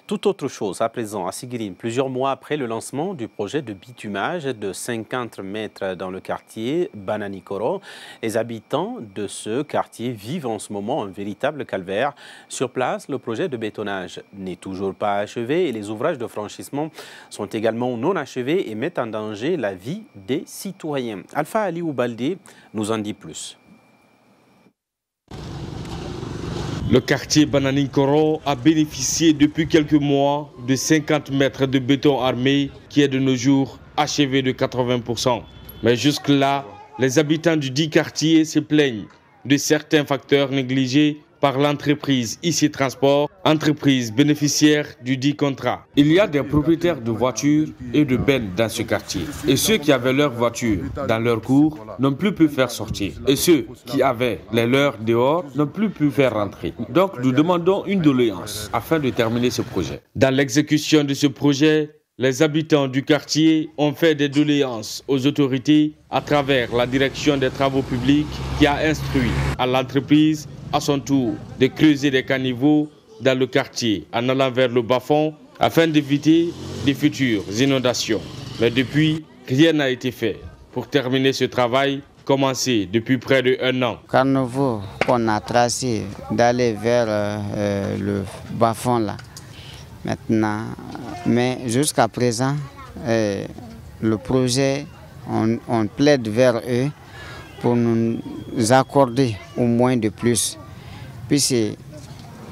Tout autre chose à présent à Sigirine, plusieurs mois après le lancement du projet de bitumage de 50 mètres dans le quartier Bananikoro, les habitants de ce quartier vivent en ce moment un véritable calvaire. Sur place, le projet de bétonnage n'est toujours pas achevé et les ouvrages de franchissement sont également non achevés et mettent en danger la vie des citoyens. Alpha Ali Oubaldi nous en dit plus. Le quartier Bananikoro a bénéficié depuis quelques mois de 50 mètres de béton armé qui est de nos jours achevé de 80%. Mais jusque-là, les habitants du dit quartier se plaignent de certains facteurs négligés par l'entreprise IC Transport, entreprise bénéficiaire du dit contrat. Il y a des propriétaires de voitures et de bennes dans ce quartier. Et ceux qui avaient leur voiture dans leur cour n'ont plus pu faire sortir. Et ceux qui avaient les leurs dehors n'ont plus pu faire rentrer. Donc nous demandons une doléance afin de terminer ce projet. Dans l'exécution de ce projet, les habitants du quartier ont fait des doléances aux autorités à travers la direction des travaux publics qui a instruit à l'entreprise à son tour de creuser des caniveaux dans le quartier en allant vers le bas-fond afin d'éviter des futures inondations. Mais depuis, rien n'a été fait pour terminer ce travail commencé depuis près d'1 an. Carnivore qu'on a tracé d'aller vers le bas-fond là. Maintenant, mais jusqu'à présent, le projet, on plaide vers eux pour nous accorder au moins de plus. Puisque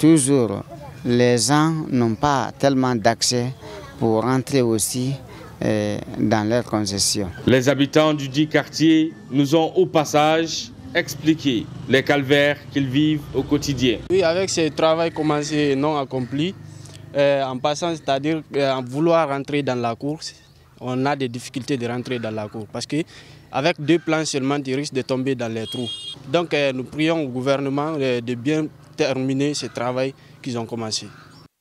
toujours, les gens n'ont pas tellement d'accès pour rentrer aussi dans leur concession. Les habitants du dit quartier nous ont au passage expliqué les calvaires qu'ils vivent au quotidien. Oui, avec ce travail commencé et non accompli, en passant, c'est-à-dire en vouloir rentrer dans la cour, on a des difficultés de rentrer dans la cour parce qu'avec 2 plans seulement, ils risquent de tomber dans les trous. Donc nous prions au gouvernement de bien terminer ce travail qu'ils ont commencé.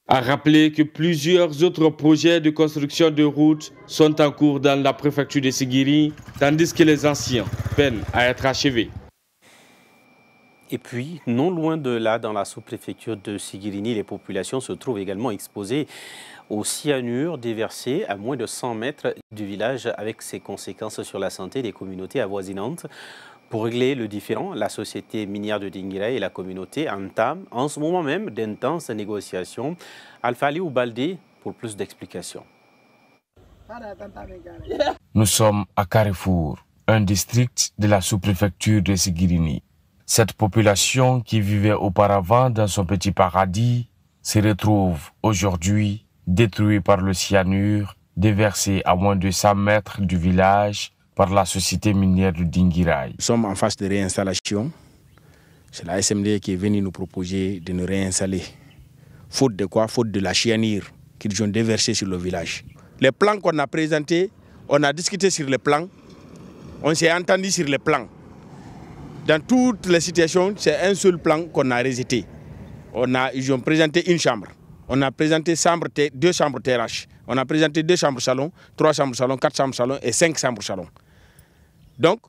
A rappeler que plusieurs autres projets de construction de routes sont en cours dans la préfecture de Sigiri, tandis que les anciens peinent à être achevés. Et puis, non loin de là, dans la sous-préfecture de Sigirini, les populations se trouvent également exposées au cyanure déversé à moins de 100 mètres du village avec ses conséquences sur la santé des communautés avoisinantes. Pour régler le différend, la société minière de Dinguiraye et la communauté entament en ce moment même d'intenses négociations. Alpha Ali Oubaldi pour plus d'explications. Nous sommes à Carrefour, un district de la sous-préfecture de Sigirini. Cette population qui vivait auparavant dans son petit paradis se retrouve aujourd'hui détruite par le cyanure déversé à moins de 100 mètres du village par la société minière de Dinguiraye. Nous sommes en phase de réinstallation. C'est la SMD qui est venue nous proposer de nous réinstaller. Faute de quoi? Faute de la cyanure qu'ils ont déversée sur le village. Les plans qu'on a présentés, on a discuté sur les plans, on s'est entendu sur les plans. Dans toutes les situations, c'est un seul plan qu'on a rejeté. Ils ont présenté une chambre. On a présenté 2 chambres terrasse. On a présenté 2 chambres salon, 3 chambres salon, 4 chambres salon et 5 chambres salon. Donc,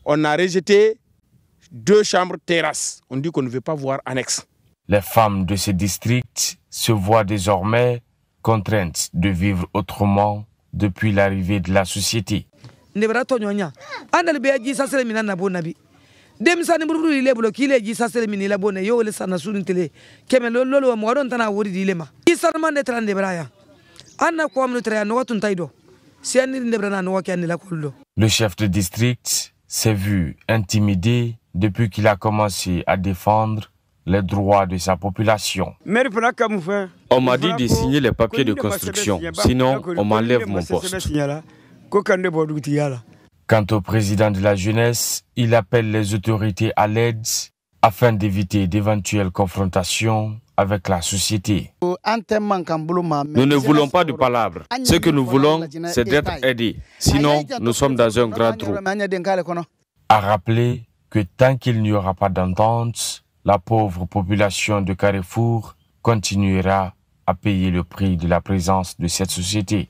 on a rejeté 2 chambres terrasse. On dit qu'on ne veut pas voir annexe. Les femmes de ce district se voient désormais contraintes de vivre autrement depuis l'arrivée de la société. Demisani buruburu ile bulo kile ji sasere mini la bone yo le sana sunun tele keme lolo mo wadon tana wori di lema isarman de trande braya anna ko amno tra no watun taydo siani de brana no wakani la kollo. Le chef de district s'est vu intimidé depuis qu'il a commencé à défendre les droits de sa population. On m'a dit de signer les papiers de construction, sinon on m'enlève mon poste. Quant au président de la jeunesse, il appelle les autorités à l'aide afin d'éviter d'éventuelles confrontations avec la société. Nous ne voulons pas de palabres. Ce que nous voulons, c'est d'être aidés. Sinon, nous sommes dans un grand trou. A rappeler que tant qu'il n'y aura pas d'entente, la pauvre population de Carrefour continuera à payer le prix de la présence de cette société.